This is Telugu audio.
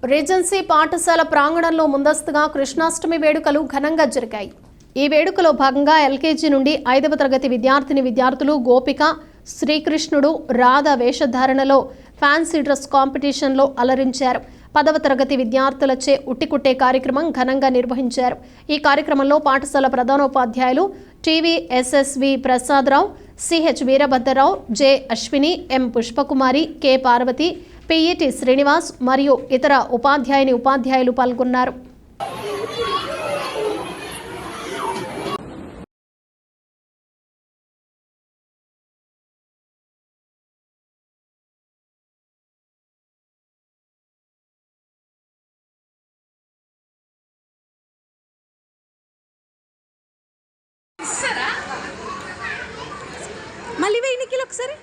రీజెన్సీ పాఠశాల ప్రాంగణంలో ముందస్తుగా కృష్ణాష్టమి వేడుకలు ఘనంగా జరిగాయి. ఈ వేడుకలో భాగంగా ఎల్కేజీ నుండి 5వ తరగతి విద్యార్థులు గోపిక, శ్రీకృష్ణుడు, రాధ వేషధారణలో ఫ్యాన్సీ డ్రెస్ కాంపిటీషన్లో అలరించారు. 10వ తరగతి విద్యార్థులచే ఉట్టికుట్టే కార్యక్రమం ఘనంగా నిర్వహించారు. ఈ కార్యక్రమంలో పాఠశాల ప్రధానోపాధ్యాయులు టీవీఎస్ఎస్వి ప్రసాదరావు, సిహెచ్ వీరభద్రరావు, జె అశ్విని, ఎం పుష్పకుమారి, కె పార్వతి, పిఈటి శ్రీనివాస్ మరియు ఇతర ఉపాధ్యాయులు పాల్గొన్నారు. మళ్ళీ వెయ్యి ఒకసారి